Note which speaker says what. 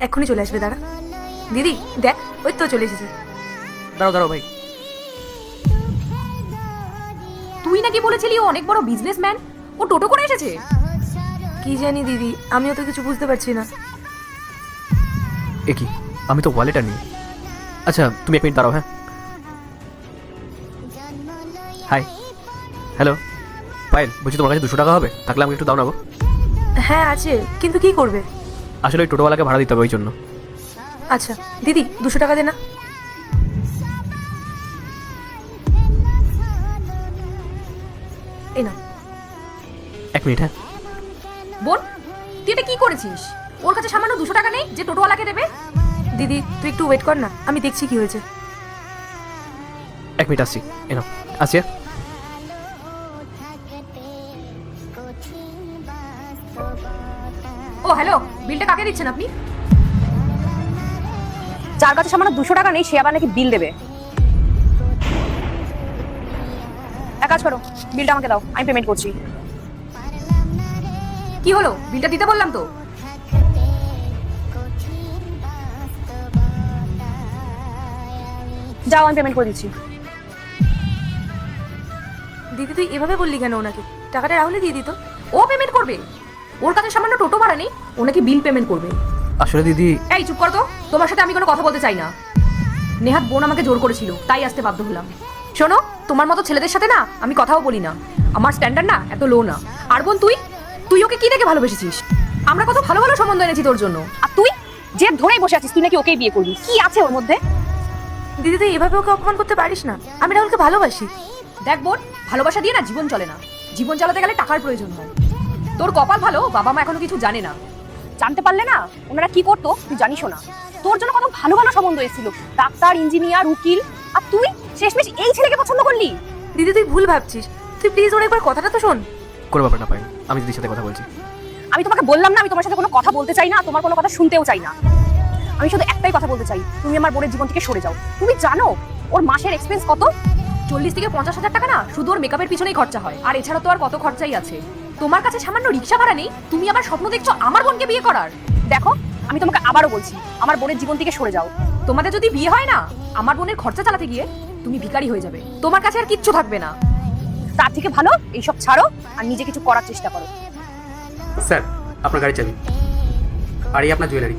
Speaker 1: এক্ষুনি চলে আসবে, দাঁড়া। দিদি দেখ, ওই তো চলে এসেছে।
Speaker 2: দাঁড়াও দাঁড়াও ভাই,
Speaker 3: তুই নাকি বলেছিলি ও অনেক বড় বিজনেসম্যান, ও টোটো করে এসেছে?
Speaker 1: কি জানি দিদি, আমিও তো কিছু বুঝতে পারছি না।
Speaker 2: এ কি, আমি তো ওয়ালেট আনি। আচ্ছা তুমি 1 মিনিট দাঁড়াও। হ্যাঁ, হাই, হ্যালো পায়েল, বলছি তোমার কাছে 200 টাকা হবে? থাকলে আমাকে একটু দাও না গো।
Speaker 1: হ্যাঁ আছে, কিন্তু কি করবে?
Speaker 2: আসলে ওই টোটোওয়ালাকে ভাড়া দিতে হবে, ওই জন্য।
Speaker 1: আচ্ছা দিদি, 200 টাকা দে না। এই না।
Speaker 2: 1 মিনিট। হ্যাঁ,
Speaker 3: বোন, তুই এটা কি করেছিস? ওর কাছে সামান্য 200 টাকা নেই যে টোটোওয়ালাকে দেবে?
Speaker 1: দিদি তুই একটু ওয়েট কর না, আমি দেখছি কি হয়েছে।
Speaker 2: 1 মিনিট আসছি। এ নাও, আসছি। হ্যাঁ?
Speaker 3: ও হ্যালো, বিলটা কাকে দিচ্ছেন আপনি? যার কাছে সামান্য 200 টাকা নেই সে আবার নাকি বিল দেবে। এক কাজ করো, বিলটা আমাকে দাও, আমি পেমেন্ট করছি। কি হলো, বিলটা দিতে বললাম তো। যাও, আমি পেমেন্ট করে দিচ্ছি।
Speaker 1: দিদি তুই এভাবে বললি কেন ওনাকে? টাকাটা রাহুলে দিয়ে দিত।
Speaker 3: ও পেমেন্ট করবে? ওর কাছে সামান্য টোটো ভাড়া নেই, ও নাকি বিল পেমেন্ট করবে।
Speaker 2: আসলে দিদি,
Speaker 3: এই চুপ করো তো, তোমার সাথে আমি কোনো কথা বলতে চাই না। নেহাত বোন আমাকে জোর করেছিল, তাই আসতে বাধ্য হলাম। শোনো, তোমার মতো ছেলেদের সাথে না আমি কথাও বলি না, আমার স্ট্যান্ডার্ড না এত লো না। আর বোন, তুই তুই ওকে কি দেখে ভালোবেসেছিস? আমরা কত ভালো ভালো সম্বন্ধ এনেছি তোর জন্য, আর তুই যে ধরেই বসে আছিস তুই নাকি ওকেই বিয়ে করবি। কি আছে ওর মধ্যে?
Speaker 1: দিদি তুই এভাবে ওকে অপমান করতে পারিস না, আমি রাহুলকে ভালোবাসি।
Speaker 3: দেখ বোন, ভালোবাসা দিয়ে না জীবন চলে না, জীবন চালাতে গেলে টাকার প্রয়োজন হয়। তোর কপাল ভালো, বাবা মা এখনো কিছু জানে না। জানতে পারলে না ওনারা কি করতো তুই জানিসও না। তোর জন্য কত ভালো ভালো সম্বন্ধ এসেছিল, ডাক্তার, ইঞ্জিনিয়ার, উকিল, আর তুই শেষমেশ এই ছেলেকে পছন্দ করলি।
Speaker 1: দিদি তুই ভুল ভাবছিস, তুই প্লিজ ওর একবার কথাটা তো শোন।
Speaker 2: কোনো ব্যাপার না পায়েল, আমি দিদির সাথে কথা বলছি।
Speaker 3: আমি তোমাকে বললাম না আমি তোমার সাথে কোনো কথা বলতে চাই না, তোমার কোনো কথা শুনতেও চাই না। আমি শুধু একটাই কথা বলতে চাই, তুমি আমার বোনের জীবন থেকে সরে যাও। তুমি জানো ওর মাসের এক্সপেন্স কত? 40 থেকে 50 হাজার টাকা না শুধু ওর মেকআপের পিছনেই খরচা হয়, আর এছাড়া তো আর কত খরচাই আছে। তোমার কাছে সামান্য রিক্সা ভাড়া নেই, তুমি আবার স্বপ্ন দেখছো আমার বোনকে বিয়ে করার। দেখো, আমি তোমাকে আবারও বলছি, আমার বোনের জীবন থেকে সরে যাও। তোমাদের যদি বিয়ে হয় না, আমার বোনের খরচা চালাতে গিয়ে তুমি ভিখারি হয়ে যাবে, তোমার কাছে আর কিচ্ছু থাকবে না। তার থেকে ভালো এইসব ছাড়ো আর নিজে কিছু করার চেষ্টা করো।
Speaker 4: স্যার, আপনার গাড়ির চাবি, আর এই আপনার জুয়েলারি।